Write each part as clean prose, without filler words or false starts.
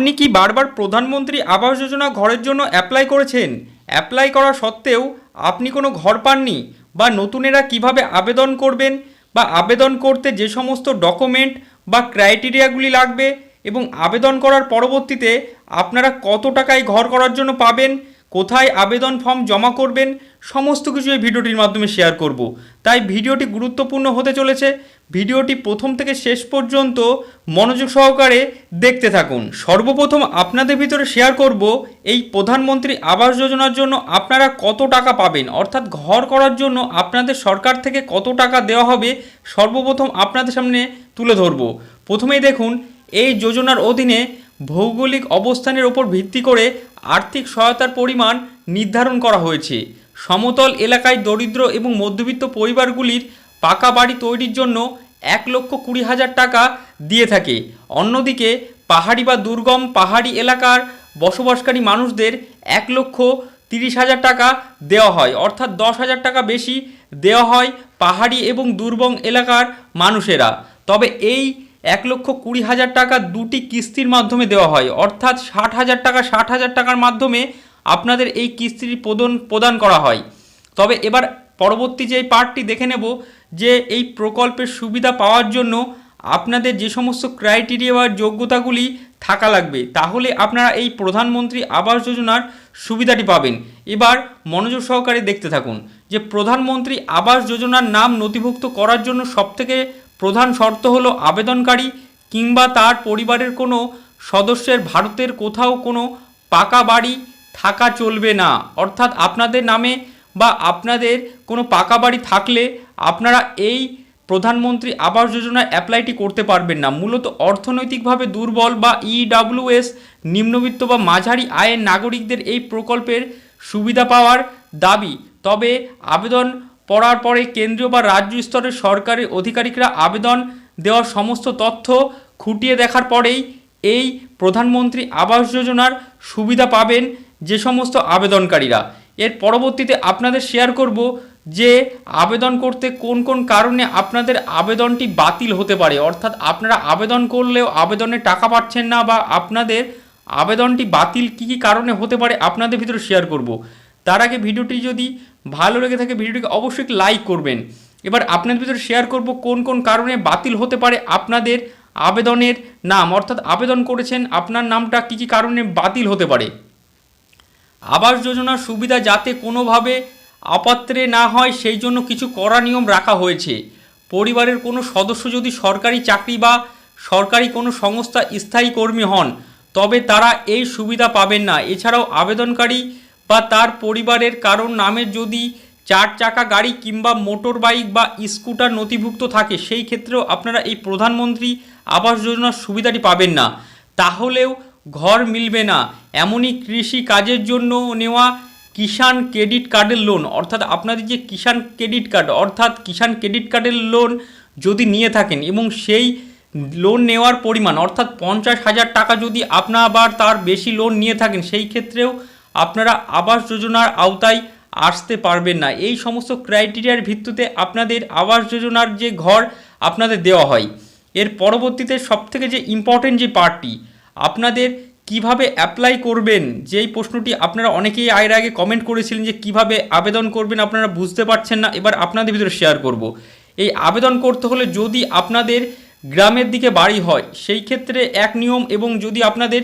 আপনি কি বারবার প্রধানমন্ত্রী আবাস যোজনা ঘরের জন্য অ্যাপ্লাই করেছেন? অ্যাপ্লাই করা সত্ত্বেও আপনি কোনো ঘর পাননি, বা নতুনেরা কিভাবে আবেদন করবেন, বা আবেদন করতে যে সমস্ত ডকুমেন্ট বা ক্রাইটেরিয়াগুলি লাগবে, এবং আবেদন করার পরবর্তীতে আপনারা কত টাকায় ঘর করার জন্য পাবেন, কোথায় আবেদন ফর্ম জমা করবেন, সমস্ত কিছু এই ভিডিওটির মাধ্যমে শেয়ার করব। তাই ভিডিওটি গুরুত্বপূর্ণ হতে চলেছে। ভিডিওটি প্রথম থেকে শেষ পর্যন্ত মনোযোগ সহকারে দেখতে থাকুন। সর্বপ্রথম আপনাদের ভিতরে শেয়ার করব এই প্রধানমন্ত্রী আবাস যোজনার জন্য আপনারা কত টাকা পাবেন, অর্থাৎ ঘর করার জন্য আপনাদের সরকার থেকে কত টাকা দেওয়া হবে সর্বপ্রথম আপনাদের সামনে তুলে ধরব। প্রথমেই দেখুন, এই যোজনার অধীনে ভৌগোলিক অবস্থানের ওপর ভিত্তি করে আর্থিক সহায়তার পরিমাণ নির্ধারণ করা হয়েছে। সমতল এলাকায় দরিদ্র এবং মধ্যবিত্ত পরিবারগুলির পাকা বাড়ি তৈরির জন্য 1,20,000 টাকা দিয়ে থাকে। অন্যদিকে পাহাড়ি বা দুর্গম পাহাড়ি এলাকার বসবাসকারী মানুষদের 1,30,000 টাকা দেওয়া হয়, অর্থাৎ 10,000 টাকা বেশি দেওয়া হয় পাহাড়ি এবং দুর্গম এলাকার মানুষেরা। তবে এই 1,20,000 টাকা দুটি কিস্তির মাধ্যমে দেওয়া হয়, অর্থাৎ 60,000 টাকার মাধ্যমে আপনাদের এই কিস্তির প্রদান করা হয়। তবে এবার পরবর্তী যে পার্টটি দেখে নেব, যে এই প্রকল্পের সুবিধা পাওয়ার জন্য আপনাদের যে সমস্ত ক্রাইটেরিয়া বা যোগ্যতাগুলি থাকা লাগবে, তাহলে আপনারা এই প্রধানমন্ত্রী আবাস যোজনার সুবিধাটি পাবেন। এবার মনোযোগ সহকারে দেখতে থাকুন। যে প্রধানমন্ত্রী আবাস যোজনার নাম নথিভুক্ত করার জন্য সবথেকে প্রধান শর্ত হলো আবেদনকারী কিংবা তার পরিবারের কোনো সদস্যের ভারতের কোথাও কোনো পাকা বাড়ি থাকা চলবে না। অর্থাৎ আপনাদের নামে বা আপনাদের কোনো পাকা বাড়ি থাকলে আপনারা এই প্রধানমন্ত্রী আবাস যোজনার অ্যাপ্লাইটি করতে পারবেন না। মূলত অর্থনৈতিকভাবে দুর্বল বা ইডাব্লিউএস, নিম্নবিত্ত বা মাঝারি আয়ের নাগরিকদের এই প্রকল্পের সুবিধা পাওয়ার দাবি। তবে আবেদন পড়ার পরে কেন্দ্রীয় বা রাজ্য স্তরের সরকারি আধিকারিকরা আবেদন দেওয়ার সমস্ত তথ্য খুঁটিয়ে দেখার পরেই এই প্রধানমন্ত্রী আবাস যোজনার সুবিধা পাবেন যে সমস্ত আবেদনকারীরা। এর পরবর্তীতে আপনাদের শেয়ার করব যে আবেদন করতে কোন কোন কারণে আপনাদের আবেদনটি বাতিল হতে পারে, অর্থাৎ আপনারা আবেদন করলেও আবেদনে টাকা পাচ্ছেন না, বা আপনাদের আবেদনটি বাতিল কী কী কারণে হতে পারে আপনাদের ভিতরে শেয়ার করব। তার আগে ভিডিওটি যদি ভালো লেগে থাকে ভিডিওটিকে অবশ্যই লাইক করবেন। এবার আপনাদের ভিতরে শেয়ার করব কোন কোন কারণে বাতিল হতে পারে আপনাদের আবেদনের নাম, অর্থাৎ আবেদন করেছেন আপনার নামটা কী কী কারণে বাতিল হতে পারে। আবাস যোজনার সুবিধা যাতে কোনোভাবে অপাত্রে না হয় সেই জন্য কিছু কড়া নিয়ম রাখা হয়েছে। পরিবারের কোনো সদস্য যদি সরকারি চাকরি বা সরকারি কোনো সংস্থা স্থায়ী কর্মী হন, তবে তারা এই সুবিধা পাবেন না। এছাড়াও আবেদনকারী বা তার পরিবারের কারোর নামে যদি 4 চাকা গাড়ি কিংবা মোটর বাইক বা স্কুটার নথিভুক্ত থাকে, সেই ক্ষেত্রেও আপনারা এই প্রধানমন্ত্রী আবাস যোজনার সুবিধাটি পাবেন না। তাহলেও ঘর মিলবে না। এমনই কৃষি কাজের জন্য নেওয়া কিষাণ ক্রেডিট কার্ডের লোন, অর্থাৎ আপনাদের যে কিষাণ ক্রেডিট কার্ড, অর্থাৎ কিষাণ ক্রেডিট কার্ডের লোন যদি নিয়ে থাকেন এবং সেই লোন নেওয়ার পরিমাণ অর্থাৎ 50,000 টাকা যদি আপনার আবার তার বেশি লোন নিয়ে থাকেন, সেই ক্ষেত্রেও আপনারা আবাস যোজনার আওতায় আসতে পারবেন না। এই সমস্ত ক্রাইটেরিয়ার ভিত্তিতে আপনাদের আবাস যোজনার যে ঘর আপনাদের দেওয়া হয়। এর পরবর্তীতে সবথেকে যে ইম্পর্টেন্ট যে পার্টটি, আপনাদের কিভাবে অ্যাপ্লাই করবেন, যেই প্রশ্নটি আপনারা অনেকেই এর আগে কমেন্ট করেছিলেন যে কিভাবে আবেদন করবেন আপনারা বুঝতে পারছেন না, এবার আপনাদের ভিতরে শেয়ার করব। এই আবেদন করতে হলে যদি আপনাদের গ্রামের দিকে বাড়ি হয় সেই ক্ষেত্রে এক নিয়ম, এবং যদি আপনাদের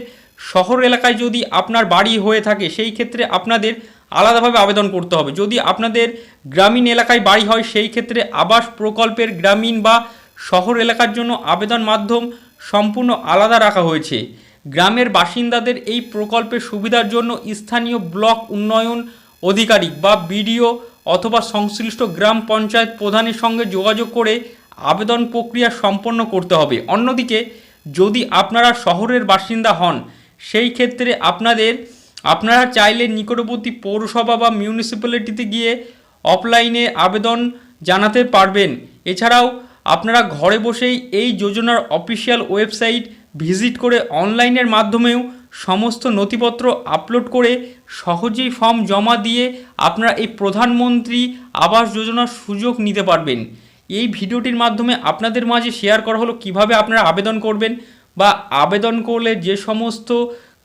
শহর এলাকায় যদি আপনার বাড়ি হয়ে থাকে সেই ক্ষেত্রে আপনাদের আলাদাভাবে আবেদন করতে হবে। যদি আপনাদের গ্রামীণ এলাকায় বাড়ি হয় সেই ক্ষেত্রে আবাস প্রকল্পের গ্রামীণ বা শহর এলাকার জন্য আবেদন মাধ্যম সম্পূর্ণ আলাদা রাখা হয়েছে। গ্রামের বাসিন্দাদের এই প্রকল্পের সুবিধার জন্য স্থানীয় ব্লক উন্নয়ন আধিকারিক বা বিডিও অথবা সংশ্লিষ্ট গ্রাম পঞ্চায়েত প্রধানের সঙ্গে যোগাযোগ করে আবেদন প্রক্রিয়া সম্পন্ন করতে হবে। অন্যদিকে যদি আপনারা শহরের বাসিন্দা হন সেই ক্ষেত্রে আপনারা চাইলে নিকটবর্তী পৌরসভা বা মিউনিসিপ্যালিটিতে গিয়ে অফলাইনে আবেদন জানাতে পারবেন। এছাড়াও আপনারা ঘরে বসেই এই যোজনার অফিসিয়াল ওয়েবসাইট ভিজিট করে অনলাইনের মাধ্যমেও সমস্ত নথিপত্র আপলোড করে সহজেই ফর্ম জমা দিয়ে আপনারা এই প্রধানমন্ত্রী আবাস যোজনার সুযোগ নিতে পারবেন। এই ভিডিওটির মাধ্যমে আপনাদের মাঝে শেয়ার করা হলো কিভাবে আপনারা আবেদন করবেন। বা আবেদন করলে যে সমস্ত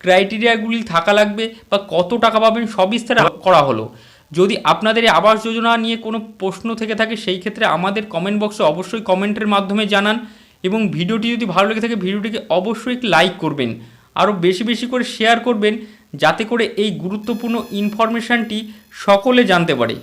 ক্রাইটেরিয়াগুলি থাকা লাগবে বা কত টাকা পাবেন সবিস্তারে করা হলো। যদি আপনাদের এই আবাস যোজনা নিয়ে কোনো প্রশ্ন থেকে থাকে সেই ক্ষেত্রে আমাদের কমেন্ট বক্সে অবশ্যই কমেন্টের মাধ্যমে জানান, এবং ভিডিওটি যদি ভালো লেগে থাকে ভিডিওটিকে অবশ্যই একটি লাইক করবেন, আরও বেশি বেশি করে শেয়ার করবেন যাতে করে এই গুরুত্বপূর্ণ ইনফরমেশানটি সকলে জানতে পারে।